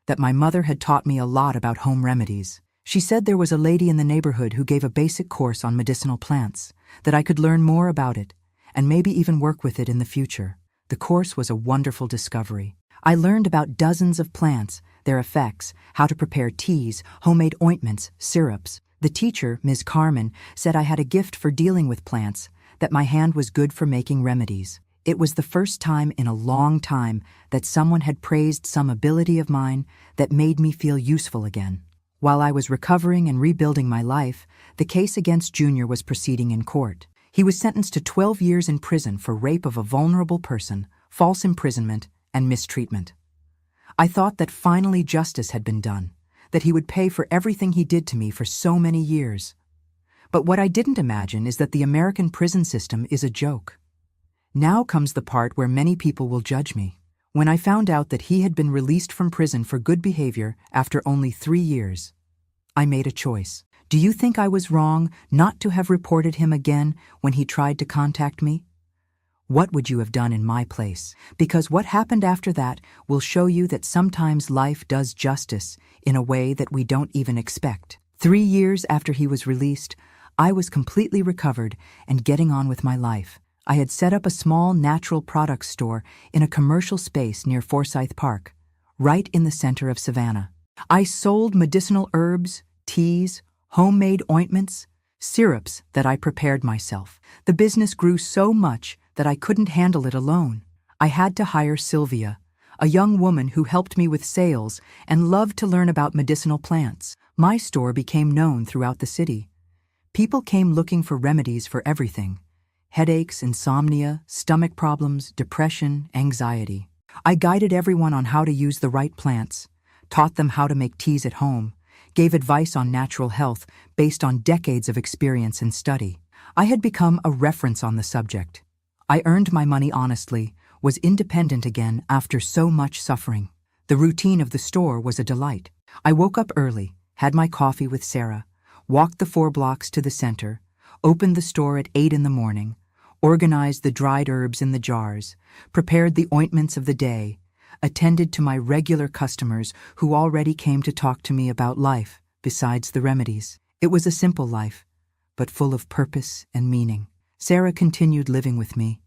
that my mother had taught me a lot about home remedies. She said there was a lady in the neighborhood who gave a basic course on medicinal plants, that I could learn more about it, and maybe even work with it in the future. The course was a wonderful discovery. I learned about dozens of plants, their effects, how to prepare teas, homemade ointments, syrups. The teacher, Ms. Carmen, said I had a gift for dealing with plants, that my hand was good for making remedies. It was the first time in a long time that someone had praised some ability of mine that made me feel useful again. While I was recovering and rebuilding my life, the case against Junior was proceeding in court. He was sentenced to 12 years in prison for rape of a vulnerable person, false imprisonment, and mistreatment. I thought that finally justice had been done, that he would pay for everything he did to me for so many years. But what I didn't imagine is that the American prison system is a joke. Now comes the part where many people will judge me. When I found out that he had been released from prison for good behavior after only 3 years, I made a choice. Do you think I was wrong not to have reported him again when he tried to contact me? What would you have done in my place? Because what happened after that will show you that sometimes life does justice in a way that we don't even expect. 3 years after he was released, I was completely recovered and getting on with my life. I had set up a small natural products store in a commercial space near Forsyth Park, right in the center of Savannah. I sold medicinal herbs, teas, homemade ointments, syrups that I prepared myself. The business grew so much that I couldn't handle it alone. I had to hire Sylvia, a young woman who helped me with sales and loved to learn about medicinal plants. My store became known throughout the city. People came looking for remedies for everything: headaches, insomnia, stomach problems, depression, anxiety. I guided everyone on how to use the right plants, taught them how to make teas at home, gave advice on natural health based on decades of experience and study. I had become a reference on the subject. I earned my money honestly, was independent again after so much suffering. The routine of the store was a delight. I woke up early, had my coffee with Sarah, walked the 4 blocks to the center, opened the store at 8 in the morning, organized the dried herbs in the jars, prepared the ointments of the day, attended to my regular customers who already came to talk to me about life, besides the remedies. It was a simple life, but full of purpose and meaning. Sarah continued living with me,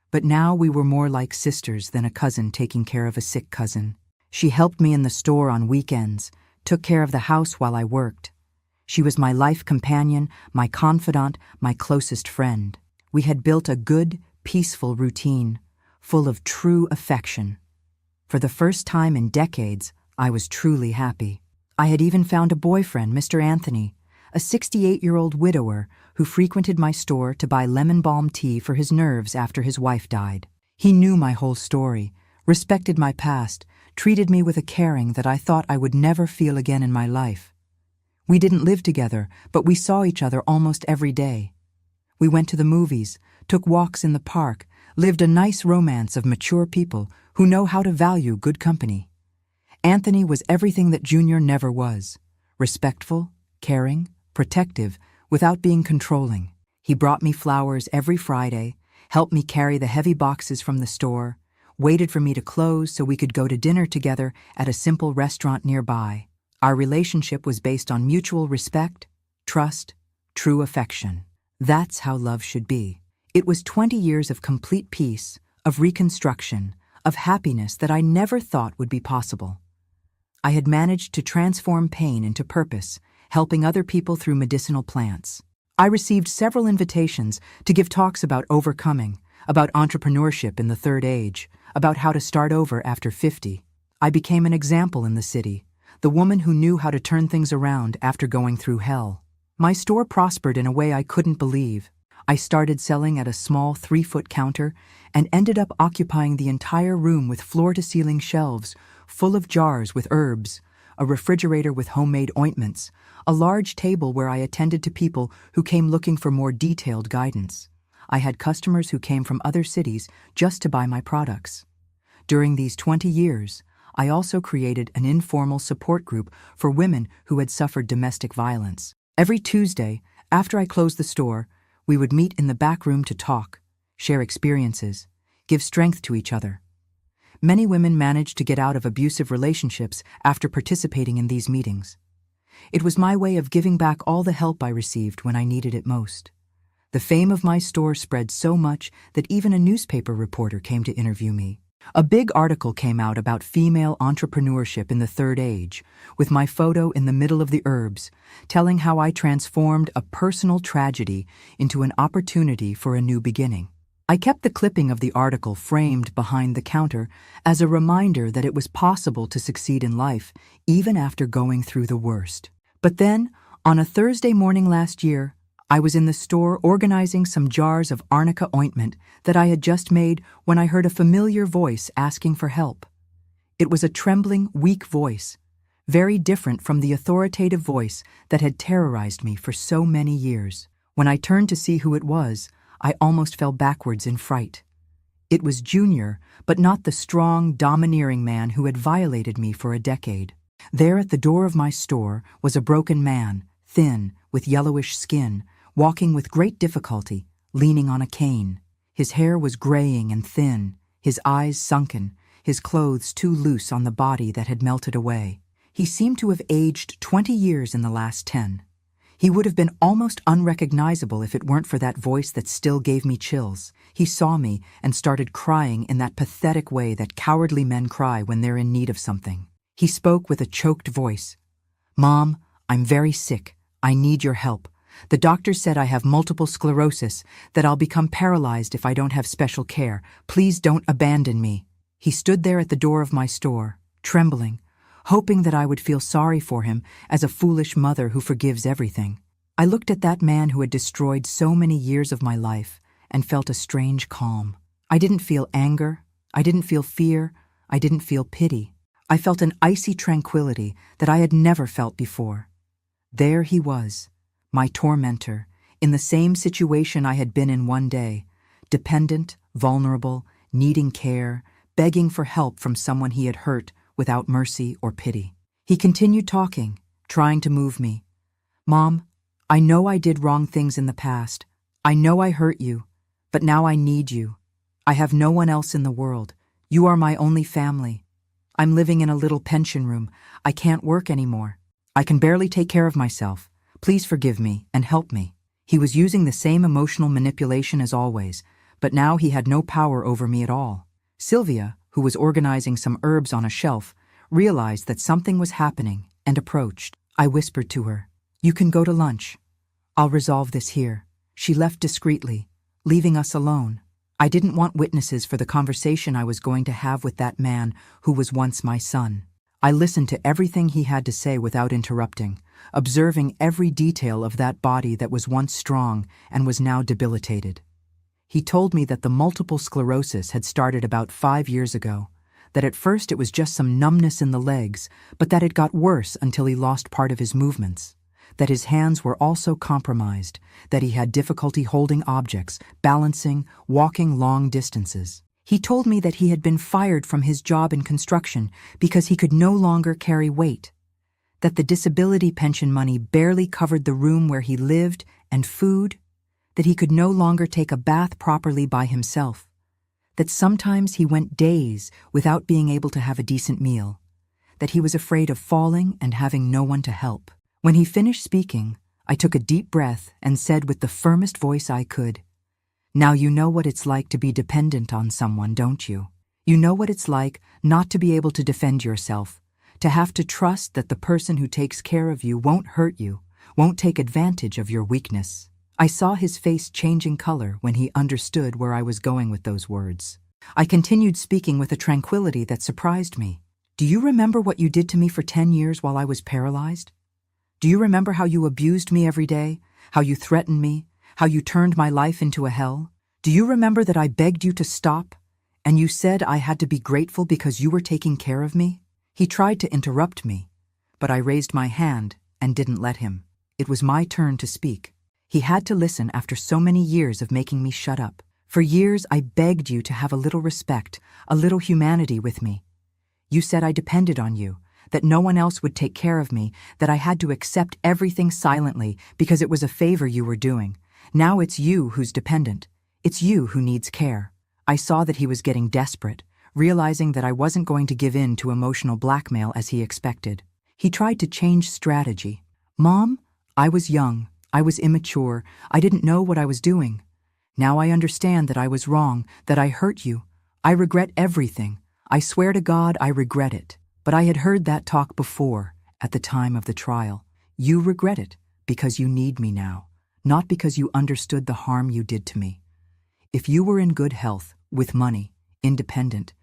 but now we were more like sisters than a cousin taking care of a sick cousin. She helped me in the store on weekends, took care of the house while I worked. She was my life companion, my confidant, my closest friend. We had built a good, peaceful routine, full of true affection. For the first time in decades, I was truly happy. I had even found a boyfriend, Mr. Anthony, a 68-year-old widower who frequented my store to buy lemon balm tea for his nerves after his wife died. He knew my whole story, respected my past, treated me with a caring that I thought I would never feel again in my life. We didn't live together, but we saw each other almost every day. We went to the movies, took walks in the park, lived a nice romance of mature people who know how to value good company. Anthony was everything that Junior never was: respectful, caring, protective, without being controlling. He brought me flowers every Friday, helped me carry the heavy boxes from the store, waited for me to close so we could go to dinner together at a simple restaurant nearby. Our relationship was based on mutual respect, trust, true affection. That's how love should be. It was 20 years of complete peace, of reconstruction, of happiness that I never thought would be possible. I had managed to transform pain into purpose, helping other people through medicinal plants. I received several invitations to give talks about overcoming, about entrepreneurship in the third age, about how to start over after 50. I became an example in the city, the woman who knew how to turn things around after going through hell. My store prospered in a way I couldn't believe. I started selling at a small 3-foot counter and ended up occupying the entire room with floor-to-ceiling shelves full of jars with herbs, a refrigerator with homemade ointments, a large table where I attended to people who came looking for more detailed guidance. I had customers who came from other cities just to buy my products. During these 20 years, I also created an informal support group for women who had suffered domestic violence. Every Tuesday, after I closed the store, we would meet in the back room to talk, share experiences, give strength to each other. Many women managed to get out of abusive relationships after participating in these meetings. It was my way of giving back all the help I received when I needed it most. The fame of my store spread so much that even a newspaper reporter came to interview me. A big article came out about female entrepreneurship in the third age, with my photo in the middle of the herbs, telling how I transformed a personal tragedy into an opportunity for a new beginning. I kept the clipping of the article framed behind the counter as a reminder that it was possible to succeed in life even after going through the worst. But then, on a Thursday morning last year, I was in the store organizing some jars of arnica ointment that I had just made when I heard a familiar voice asking for help. It was a trembling, weak voice, very different from the authoritative voice that had terrorized me for so many years. When I turned to see who it was, I almost fell backwards in fright. It was Junior, but not the strong, domineering man who had violated me for a decade. There at the door of my store was a broken man, thin, with yellowish skin, walking with great difficulty, leaning on a cane. His hair was graying and thin, his eyes sunken, his clothes too loose on the body that had melted away. He seemed to have aged 20 years in the last 10. He would have been almost unrecognizable if it weren't for that voice that still gave me chills. He saw me and started crying in that pathetic way that cowardly men cry when they're in need of something. He spoke with a choked voice. "Mom, I'm very sick. I need your help. The doctor said I have multiple sclerosis, that I'll become paralyzed if I don't have special care. Please don't abandon me." He stood there at the door of my store, trembling, hoping that I would feel sorry for him as a foolish mother who forgives everything. I looked at that man who had destroyed so many years of my life and felt a strange calm. I didn't feel anger, I didn't feel fear, I didn't feel pity. I felt an icy tranquility that I had never felt before. There he was, my tormentor, in the same situation I had been in one day, dependent, vulnerable, needing care, begging for help from someone he had hurt without mercy or pity. He continued talking, trying to move me. Mom, I know I did wrong things in the past. I know I hurt you, but now I need you. I have no one else in the world. You are my only family. I'm living in a little pension room. I can't work anymore. I can barely take care of myself. Please forgive me and help me. He was using the same emotional manipulation as always, but now he had no power over me at all. Sylvia, who was organizing some herbs on a shelf, realized that something was happening and approached. I whispered to her, "You can go to lunch. I'll resolve this here." She left discreetly, leaving us alone. I didn't want witnesses for the conversation I was going to have with that man who was once my son. I listened to everything he had to say without interrupting, observing every detail of that body that was once strong and was now debilitated. He told me that the multiple sclerosis had started about 5 years ago, that at first it was just some numbness in the legs, but that it got worse until he lost part of his movements, that his hands were also compromised, that he had difficulty holding objects, balancing, walking long distances. He told me that he had been fired from his job in construction because he could no longer carry weight, that the disability pension money barely covered the room where he lived and food, that he could no longer take a bath properly by himself, that sometimes he went days without being able to have a decent meal, that he was afraid of falling and having no one to help. When he finished speaking, I took a deep breath and said with the firmest voice I could, "Now you know what it's like to be dependent on someone, don't you? You know what it's like not to be able to defend yourself, to have to trust that the person who takes care of you won't hurt you, won't take advantage of your weakness." I saw his face changing color when he understood where I was going with those words. I continued speaking with a tranquility that surprised me. "Do you remember what you did to me for 10 years while I was paralyzed? Do you remember how you abused me every day, how you threatened me, how you turned my life into a hell? Do you remember that I begged you to stop, and you said I had to be grateful because you were taking care of me?" He tried to interrupt me, but I raised my hand and didn't let him. It was my turn to speak. He had to listen after so many years of making me shut up. "For years I begged you to have a little respect, a little humanity with me. You said I depended on you, that no one else would take care of me, that I had to accept everything silently because it was a favor you were doing. Now it's you who's dependent. It's you who needs care." I saw that he was getting desperate, realizing that I wasn't going to give in to emotional blackmail as he expected. He tried to change strategy. "Mom, I was young. I was immature. I didn't know what I was doing. Now I understand that I was wrong, that I hurt you. I regret everything. I swear to God I regret it." But I had heard that talk before, at the time of the trial. "You regret it because you need me now, not because you understood the harm you did to me. If you were in good health, with money, independent,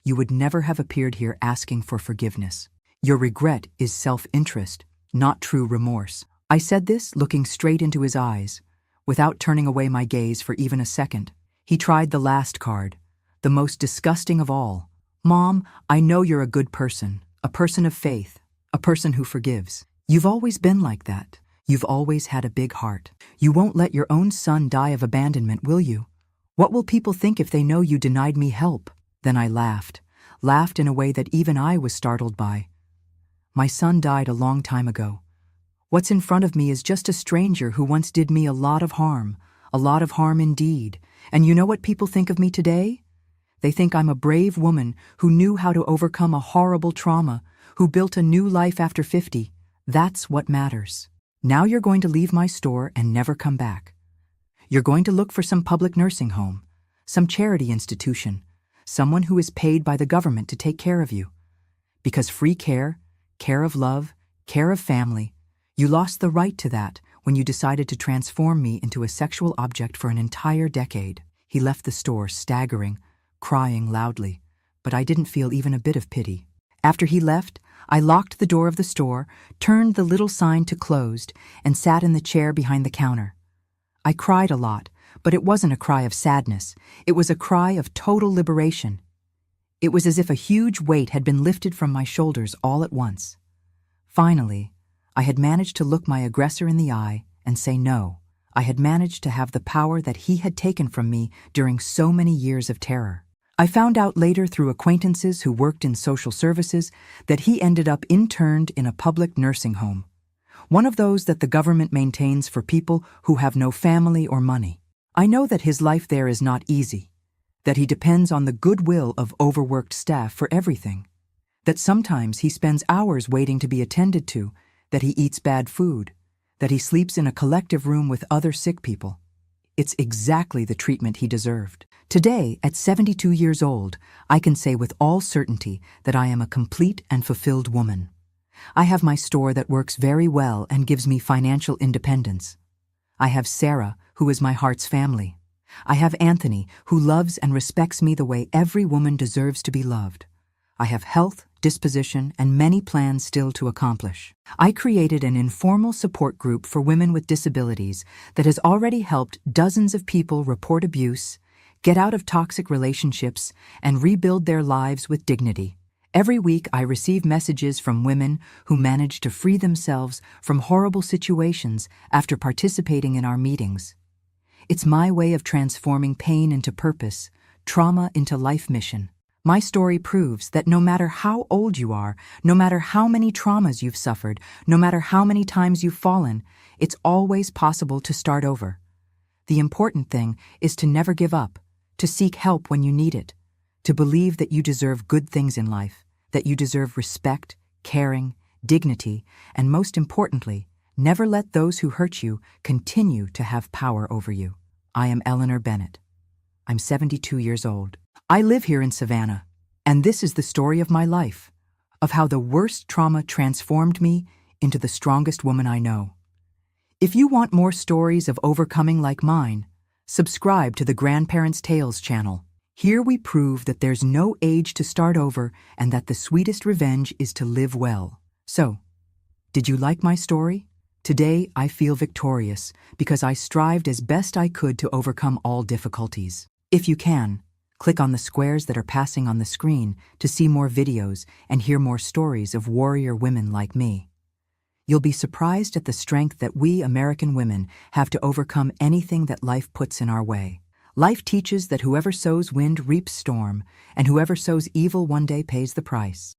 you would never have appeared here asking for forgiveness. Your regret is self-interest, not true remorse." I said this looking straight into his eyes, without turning away my gaze for even a second. He tried the last card, the most disgusting of all. "Mom, I know you're a good person, a person of faith, a person who forgives. You've always been like that. You've always had a big heart. You won't let your own son die of abandonment, will you? What will people think if they know you denied me help?" Then I laughed in a way that even I was startled by. "My son died a long time ago. What's in front of me is just a stranger who once did me a lot of harm indeed. And you know what people think of me today? They think I'm a brave woman who knew how to overcome a horrible trauma, who built a new life after 50. That's what matters. Now you're going to leave my store and never come back. You're going to look for some public nursing home, some charity institution, someone who is paid by the government to take care of you. Because free care, care of love, care of family, you lost the right to that when you decided to transform me into a sexual object for an entire decade." He left the store staggering, crying loudly, but I didn't feel even a bit of pity. After he left, I locked the door of the store, turned the little sign to closed, and sat in the chair behind the counter. I cried a lot, but it wasn't a cry of sadness. It was a cry of total liberation. It was as if a huge weight had been lifted from my shoulders all at once. Finally, I had managed to look my aggressor in the eye and say no. I had managed to have the power that he had taken from me during so many years of terror. I found out later through acquaintances who worked in social services that he ended up interned in a public nursing home, one of those that the government maintains for people who have no family or money. I know that his life there is not easy, that he depends on the goodwill of overworked staff for everything, that sometimes he spends hours waiting to be attended to, that he eats bad food, that he sleeps in a collective room with other sick people. It's exactly the treatment he deserved. Today, at 72 years old, I can say with all certainty that I am a complete and fulfilled woman. I have my store that works very well and gives me financial independence. I have Sarah, who is my heart's family. I have Anthony, who loves and respects me the way every woman deserves to be loved. I have health, disposition, and many plans still to accomplish. I created an informal support group for women with disabilities that has already helped dozens of people report abuse, get out of toxic relationships, and rebuild their lives with dignity. Every week I receive messages from women who manage to free themselves from horrible situations after participating in our meetings. It's my way of transforming pain into purpose, trauma into life mission. My story proves that no matter how old you are, no matter how many traumas you've suffered, no matter how many times you've fallen, it's always possible to start over. The important thing is to never give up, to seek help when you need it, to believe that you deserve good things in life, that you deserve respect, caring, dignity, and most importantly, never let those who hurt you continue to have power over you. I am Eleanor Bennett. I'm 72 years old. I live here in Savannah, and this is the story of my life, of how the worst trauma transformed me into the strongest woman I know. If you want more stories of overcoming like mine, subscribe to the Grandparents' Tales channel. Here we prove that there's no age to start over and that the sweetest revenge is to live well. So, did you like my story? Today, I feel victorious because I strived as best I could to overcome all difficulties. If you can, click on the squares that are passing on the screen to see more videos and hear more stories of warrior women like me. You'll be surprised at the strength that we American women have to overcome anything that life puts in our way. Life teaches that whoever sows wind reaps storm, and whoever sows evil one day pays the price.